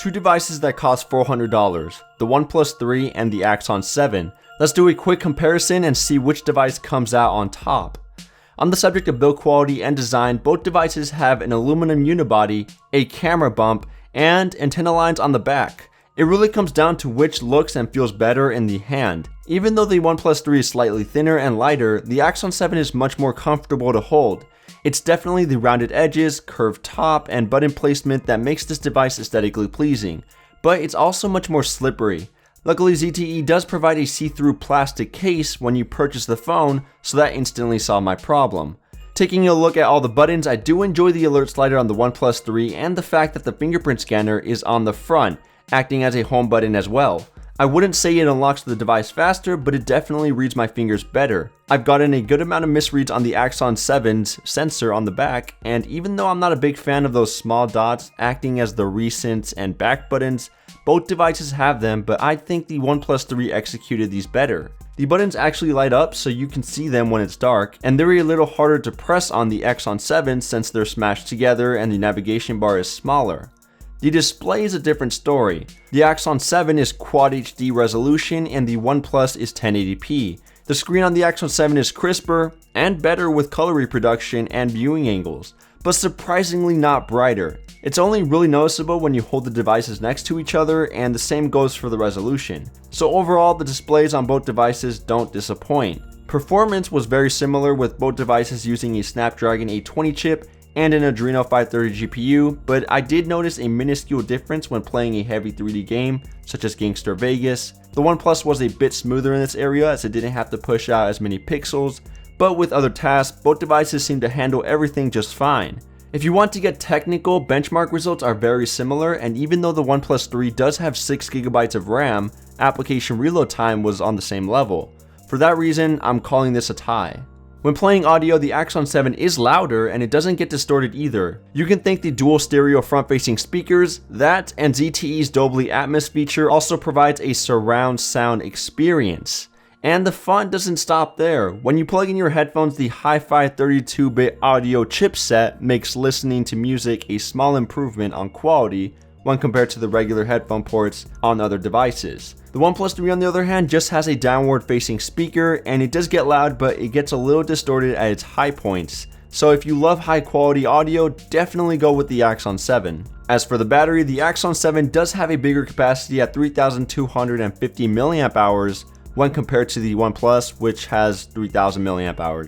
Two devices that cost $400, the OnePlus 3 and the Axon 7. Let's do a quick comparison and see which device comes out on top. On the subject of build quality and design, both devices have an aluminum unibody, a camera bump, and antenna lines on the back. It really comes down to which looks and feels better in the hand. Even though the OnePlus 3 is slightly thinner and lighter, the Axon 7 is much more comfortable to hold. It's definitely the rounded edges, curved top, and button placement that makes this device aesthetically pleasing, but it's also much more slippery. Luckily, ZTE does provide a see-through plastic case when you purchase the phone, so that instantly solved my problem. Taking a look at all the buttons, I do enjoy the alert slider on the OnePlus 3 and the fact that the fingerprint scanner is on the front, acting as a home button as well. I wouldn't say it unlocks the device faster, but it definitely reads my fingers better. I've gotten a good amount of misreads on the Axon 7's sensor on the back, and even though I'm not a big fan of those small dots acting as the recent and back buttons, both devices have them, but I think the OnePlus 3 executed these better. The buttons actually light up so you can see them when it's dark, and they're a little harder to press on the Axon 7 since they're smashed together and the navigation bar is smaller. The display is a different story. The Axon 7 is Quad HD resolution and the OnePlus is 1080p. The screen on the Axon 7 is crisper and better with color reproduction and viewing angles, but surprisingly not brighter. It's only really noticeable when you hold the devices next to each other, and the same goes for the resolution. So overall, the displays on both devices don't disappoint. Performance was very similar with both devices using a Snapdragon 820 chip and an Adreno 530 GPU, but I did notice a minuscule difference when playing a heavy 3D game, such as Gangster Vegas. The OnePlus was a bit smoother in this area as it didn't have to push out as many pixels, but with other tasks, both devices seem to handle everything just fine. If you want to get technical, benchmark results are very similar, and even though the OnePlus 3 does have 6GB of RAM, application reload time was on the same level. For that reason, I'm calling this a tie. When playing audio, the Axon 7 is louder and it doesn't get distorted either. You can thank the dual stereo front-facing speakers, that and ZTE's Dolby Atmos feature also provides a surround sound experience. And the fun doesn't stop there. When you plug in your headphones, the Hi-Fi 32-bit audio chipset makes listening to music a small improvement on quality when compared to the regular headphone ports on other devices. The OnePlus 3 on the other hand just has a downward facing speaker and it does get loud, but it gets a little distorted at its high points. So if you love high quality audio, definitely go with the Axon 7. As for the battery, the Axon 7 does have a bigger capacity at 3250 mAh when compared to the OnePlus, which has 3000 mAh.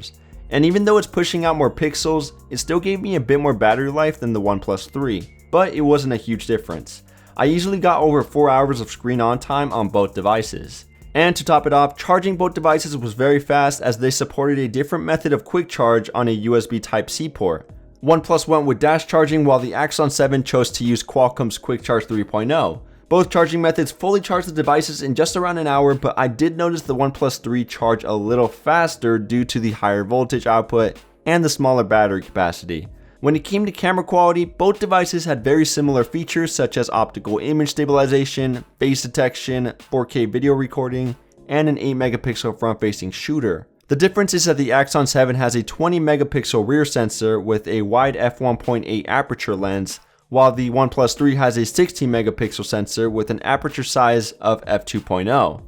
And even though it's pushing out more pixels, it still gave me a bit more battery life than the OnePlus 3, but it wasn't a huge difference. I easily got over 4 hours of screen on time on both devices. And to top it off, charging both devices was very fast as they supported a different method of quick charge on a USB Type-C port. OnePlus went with dash charging while the Axon 7 chose to use Qualcomm's Quick Charge 3.0. Both charging methods fully charge the devices in just around an hour, but I did notice the OnePlus 3 charged a little faster due to the higher voltage output and the smaller battery capacity. When it came to camera quality, both devices had very similar features such as optical image stabilization, face detection, 4K video recording, and an 8-megapixel front-facing shooter. The difference is that the Axon 7 has a 20-megapixel rear sensor with a wide f1.8 aperture lens, while the OnePlus 3 has a 16-megapixel sensor with an aperture size of f2.0.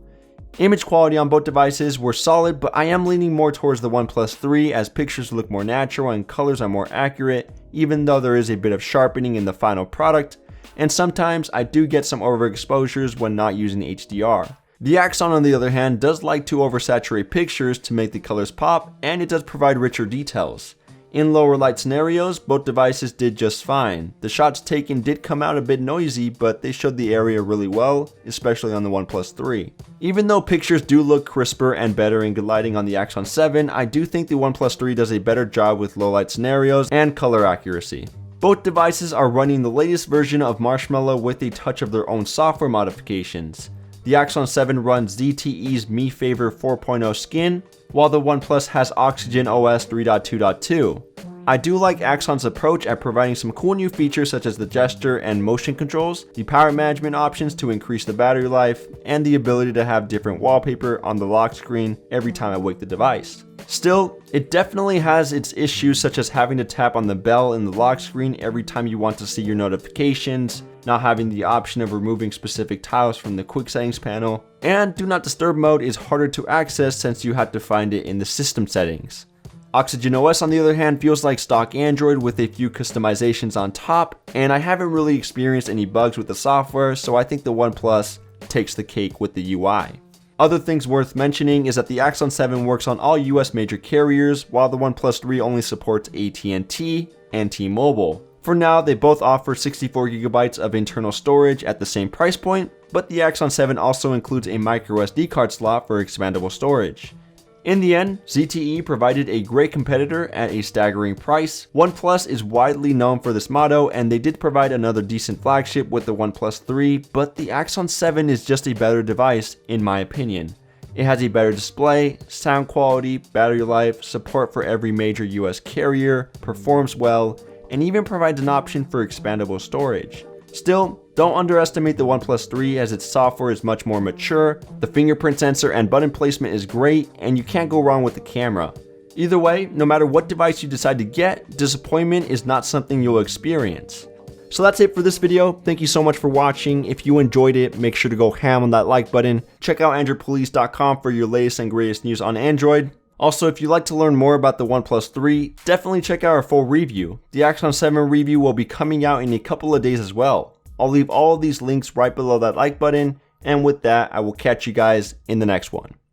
Image quality on both devices were solid, but I am leaning more towards the OnePlus 3 as pictures look more natural and colors are more accurate, even though there is a bit of sharpening in the final product, and sometimes I do get some overexposures when not using HDR. The Axon on the other hand does like to oversaturate pictures to make the colors pop, and it does provide richer details. In lower light scenarios, both devices did just fine. The shots taken did come out a bit noisy, but they showed the area really well, especially on the OnePlus 3. Even though pictures do look crisper and better in good lighting on the Axon 7, I do think the OnePlus 3 does a better job with low light scenarios and color accuracy. Both devices are running the latest version of Marshmallow with a touch of their own software modifications. The Axon 7 runs ZTE's Mi Favor 4.0 skin, while the OnePlus has Oxygen OS 3.2.2. I do like Axon's approach at providing some cool new features such as the gesture and motion controls, the power management options to increase the battery life, and the ability to have different wallpaper on the lock screen every time I wake the device. Still, it definitely has its issues such as having to tap on the bell in the lock screen every time you want to see your notifications, not having the option of removing specific tiles from the quick settings panel, and do not disturb mode is harder to access since you have to find it in the system settings. Oxygen OS on the other hand feels like stock Android with a few customizations on top, and I haven't really experienced any bugs with the software, so I think the OnePlus takes the cake with the UI. Other things worth mentioning is that the Axon 7 works on all US major carriers, while the OnePlus 3 only supports AT&T and T-Mobile. For now, they both offer 64GB of internal storage at the same price point, but the Axon 7 also includes a microSD card slot for expandable storage. In the end, ZTE provided a great competitor at a staggering price. OnePlus is widely known for this motto, and they did provide another decent flagship with the OnePlus 3, but the Axon 7 is just a better device in my opinion. It has a better display, sound quality, battery life, support for every major US carrier, performs well, and even provides an option for expandable storage. Still, don't underestimate the OnePlus 3 as its software is much more mature, the fingerprint sensor and button placement is great, and you can't go wrong with the camera. Either way, no matter what device you decide to get, disappointment is not something you'll experience. So that's it for this video. Thank you so much for watching. If you enjoyed it, make sure to go ham on that like button. Check out AndroidPolice.com for your latest and greatest news on Android. Also, if you'd like to learn more about the OnePlus 3, definitely check out our full review. The Axon 7 review will be coming out in a couple of days as well. I'll leave all of these links right below that like button, and with that, I will catch you guys in the next one.